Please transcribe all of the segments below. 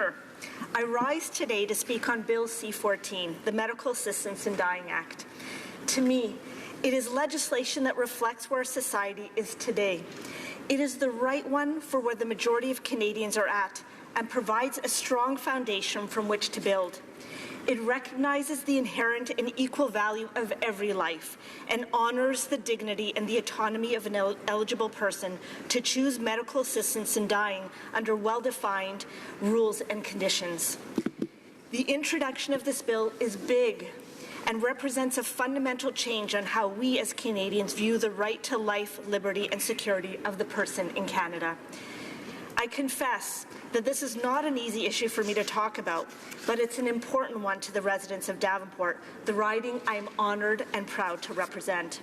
Speaker, I rise today to speak on Bill C-14, the Medical Assistance in Dying Act. To me, it is legislation that reflects where society is today. It is the right one for where the majority of Canadians are at and provides a strong foundation from which to build. It recognizes the inherent and equal value of every life and honors the dignity and the autonomy of an eligible person to choose medical assistance in dying under well-defined rules and conditions. The introduction of this bill is big and represents a fundamental change on how we as Canadians view the right to life, liberty, and security of the person in Canada. I confess that this is not an easy issue for me to talk about, but it's an important one to the residents of Davenport, the riding I am honoured and proud to represent.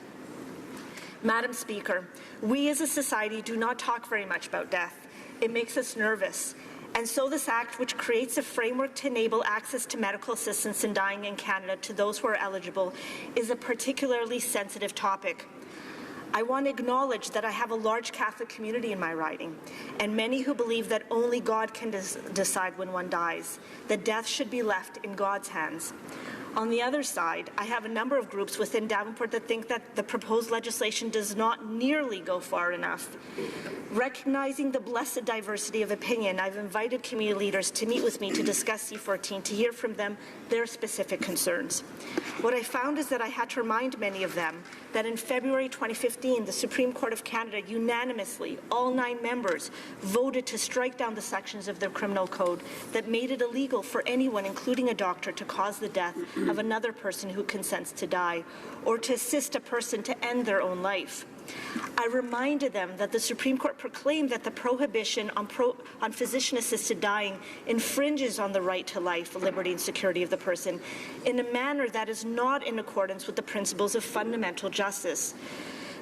Madam Speaker, we as a society do not talk very much about death. It makes us nervous. And so this Act, which creates a framework to enable access to medical assistance in dying in Canada to those who are eligible, is a particularly sensitive topic. I want to acknowledge that I have a large Catholic community in my riding, and many who believe that only God can decide when one dies, that death should be left in God's hands. On the other side, I have a number of groups within Davenport that think that the proposed legislation does not nearly go far enough. Recognizing the blessed diversity of opinion, I've invited community leaders to meet with me to discuss C-14 to hear from them their specific concerns. What I found is that I had to remind many of them that in February 2015, the Supreme Court of Canada unanimously, all 9 members, voted to strike down the sections of the criminal code that made it illegal for anyone, including a doctor, to cause the death of another person who consents to die, or to assist a person to end their own life. I reminded them that the Supreme Court proclaimed that the prohibition on physician-assisted dying infringes on the right to life, liberty, and security of the person in a manner that is not in accordance with the principles of fundamental justice.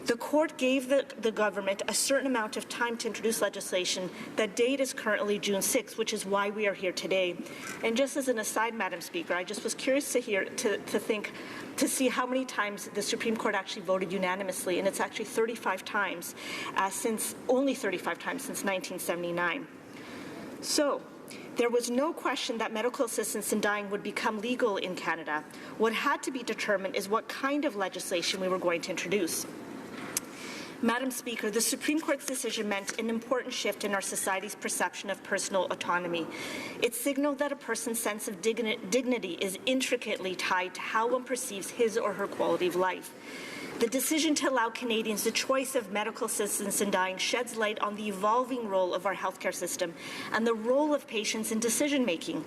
The court gave the government a certain amount of time to introduce legislation. That date is currently June 6th, which is why we are here today. And just as an aside, Madam Speaker, I just was curious to see how many times the Supreme Court actually voted unanimously, and it's actually 35 times, only 35 times since 1979. So, there was no question that medical assistance in dying would become legal in Canada. What had to be determined is what kind of legislation we were going to introduce. Madam Speaker, the Supreme Court's decision meant an important shift in our society's perception of personal autonomy. It signaled that a person's sense of dignity is intricately tied to how one perceives his or her quality of life. The decision to allow Canadians the choice of medical assistance in dying sheds light on the evolving role of our healthcare system and the role of patients in decision-making.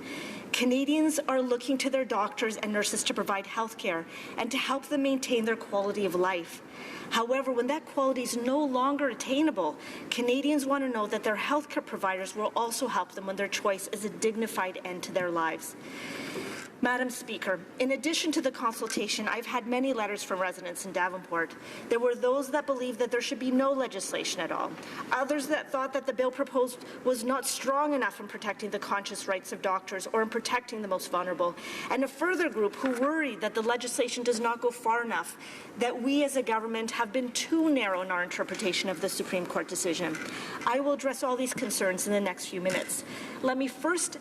Canadians are looking to their doctors and nurses to provide healthcare and to help them maintain their quality of life. However, when that quality is no longer attainable, Canadians want to know that their healthcare providers will also help them when their choice is a dignified end to their lives. Madam Speaker, in addition to the consultation, I've had many letters from residents in Davenport. There were those that believed that there should be no legislation at all. Others that thought that the bill proposed was not strong enough in protecting the conscious rights of doctors or in protecting the most vulnerable. And a further group who worried that the legislation does not go far enough, that we as a government have been too narrow in our interpretation of the Supreme Court decision. I will address all these concerns in the next few minutes. Let me first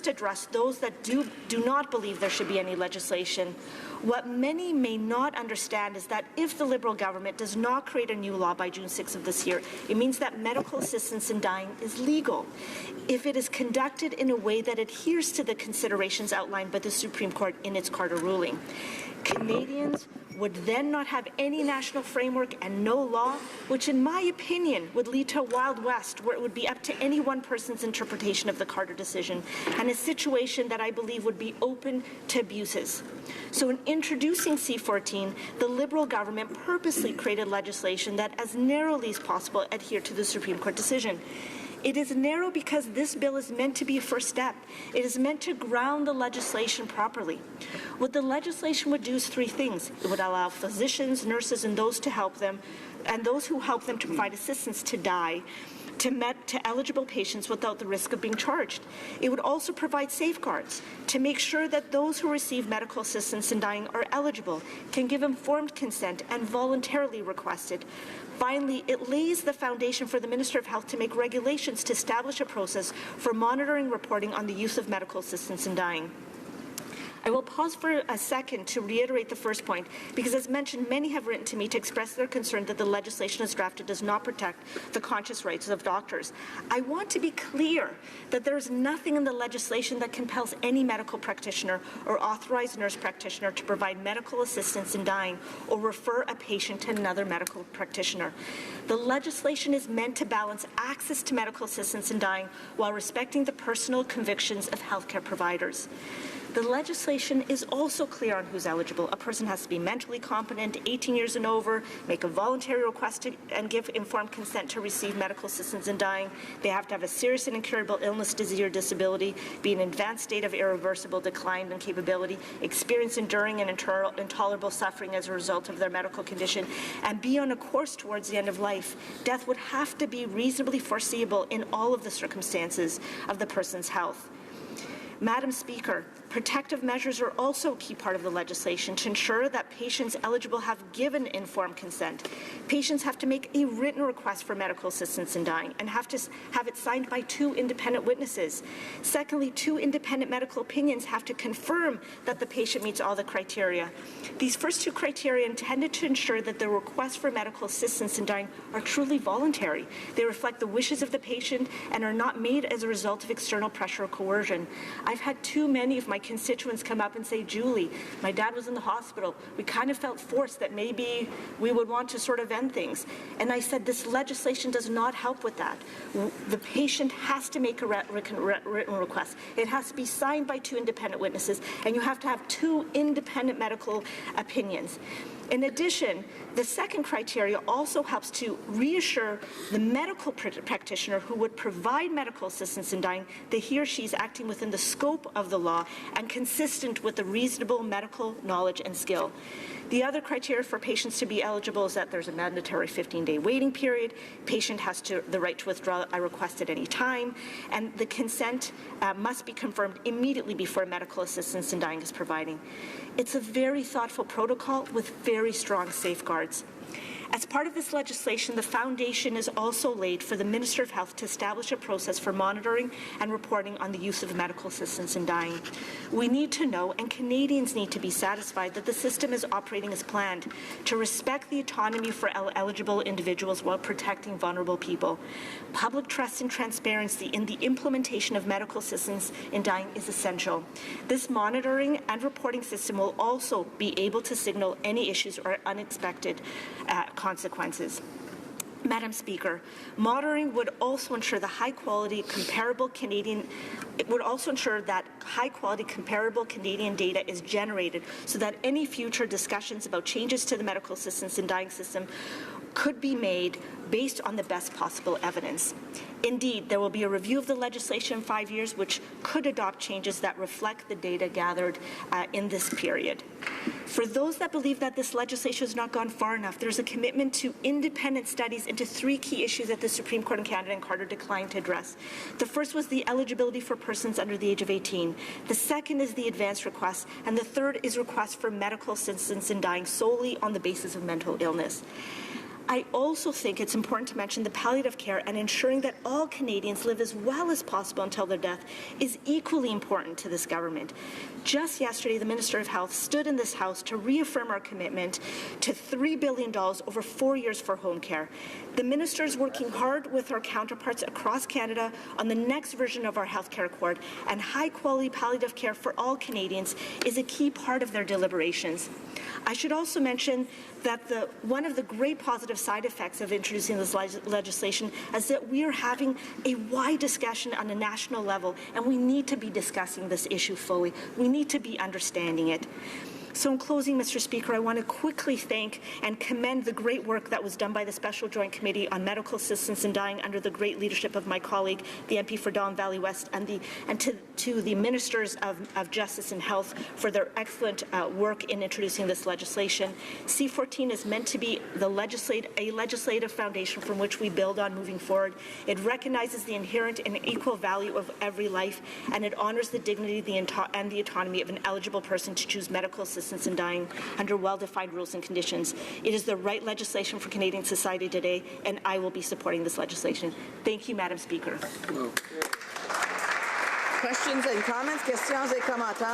address those that do not believe there should be any legislation. What many may not understand is that if the Liberal government does not create a new law by June 6th of this year, it means that medical assistance in dying is legal if it is conducted in a way that adheres to the considerations outlined by the Supreme Court in its Carter ruling. Canadians would then not have any national framework and no law, which in my opinion would lead to a Wild West where it would be up to any one person's interpretation of the Carter decision, and a situation that I believe would be open to abuses. So in introducing C-14, the Liberal government purposely created legislation that as narrowly as possible adhered to the Supreme Court decision. It is narrow because this bill is meant to be a first step. It is meant to ground the legislation properly. What the legislation would do is 3 things. It would allow physicians, nurses, and those to help them, and those who help them to provide assistance to die, to eligible patients without the risk of being charged. It would also provide safeguards to make sure that those who receive medical assistance in dying are eligible, can give informed consent, and voluntarily request it. Finally, it lays the foundation for the Minister of Health to make regulations to establish a process for monitoring reporting on the use of medical assistance in dying. I will pause for a second to reiterate the first point, because as mentioned, many have written to me to express their concern that the legislation as drafted does not protect the conscious rights of doctors. I want to be clear that there is nothing in the legislation that compels any medical practitioner or authorized nurse practitioner to provide medical assistance in dying or refer a patient to another medical practitioner. The legislation is meant to balance access to medical assistance in dying while respecting the personal convictions of healthcare providers. The legislation is also clear on who's eligible. A person has to be mentally competent, 18 years and over, make a voluntary request and give informed consent to receive medical assistance in dying. They have to have a serious and incurable illness, disease, or disability, be in an advanced state of irreversible decline in capability, experience enduring and intolerable suffering as a result of their medical condition, and be on a course towards the end of life. Death would have to be reasonably foreseeable in all of the circumstances of the person's health. Madam Speaker, protective measures are also a key part of the legislation to ensure that patients eligible have given informed consent. Patients have to make a written request for medical assistance in dying and have to have it signed by 2 independent witnesses. Secondly, 2 independent medical opinions have to confirm that the patient meets all the criteria. These first 2 criteria intended to ensure that the requests for medical assistance in dying are truly voluntary. They reflect the wishes of the patient and are not made as a result of external pressure or coercion. I've had too many of my constituents come up and say, Julie, my dad was in the hospital. We kind of felt forced that maybe we would want to sort of end things. And I said, this legislation does not help with that. The patient has to make a written request. It has to be signed by 2 independent witnesses, and you have to have 2 independent medical opinions. In addition, the second criteria also helps to reassure the medical practitioner who would provide medical assistance in dying that he or she is acting within the scope of the law and consistent with the reasonable medical knowledge and skill. The other criteria for patients to be eligible is that there's a mandatory 15-day waiting period, patient has the right to withdraw a request at any time, and the consent must be confirmed immediately before medical assistance in dying is providing. It's a very thoughtful protocol with very strong safeguards. As part of this legislation, the foundation is also laid for the Minister of Health to establish a process for monitoring and reporting on the use of medical assistance in dying. We need to know, and Canadians need to be satisfied, that the system is operating as planned, to respect the autonomy for eligible individuals while protecting vulnerable people. Public trust and transparency in the implementation of medical assistance in dying is essential. This monitoring and reporting system will also be able to signal any issues or unexpected consequences. Madam Speaker, monitoring would also ensure that high-quality, comparable Canadian data is generated so that any future discussions about changes to the medical assistance in dying system could be made based on the best possible evidence. Indeed, there will be a review of the legislation in 5 years, which could adopt changes that reflect the data gathered in this period. For those that believe that this legislation has not gone far enough, there's a commitment to independent studies into 3 key issues that the Supreme Court in Canada and Carter declined to address. The first was the eligibility for persons under the age of 18. The second is the advance request, and the third is requests for medical assistance in dying solely on the basis of mental illness. I also think it's important to mention the palliative care and ensuring that all Canadians live as well as possible until their death is equally important to this government. Just yesterday, the Minister of Health stood in this House to reaffirm our commitment to $3 billion over 4 years for home care. The Minister is working hard with our counterparts across Canada on the next version of our healthcare accord, and high-quality palliative care for all Canadians is a key part of their deliberations. I should also mention that one of the great positive side effects of introducing this legislation is that we are having a wide discussion on a national level, and we need to be discussing this issue fully. We need to be understanding it. So in closing, Mr. Speaker, I want to quickly thank and commend the great work that was done by the Special Joint Committee on Medical Assistance in Dying under the great leadership of my colleague, the MP for Don Valley West, and to the Ministers of Justice and Health for their excellent work in introducing this legislation. C-14 is meant to be a legislative foundation from which we build on moving forward. It recognizes the inherent and equal value of every life, and it honors the dignity and the autonomy of an eligible person to choose medical assistance assistance in dying under well-defined rules and conditions. It is the right legislation for Canadian society today, and I will be supporting this legislation. Thank you, Madam Speaker. Questions and comments? Questions et commentaires?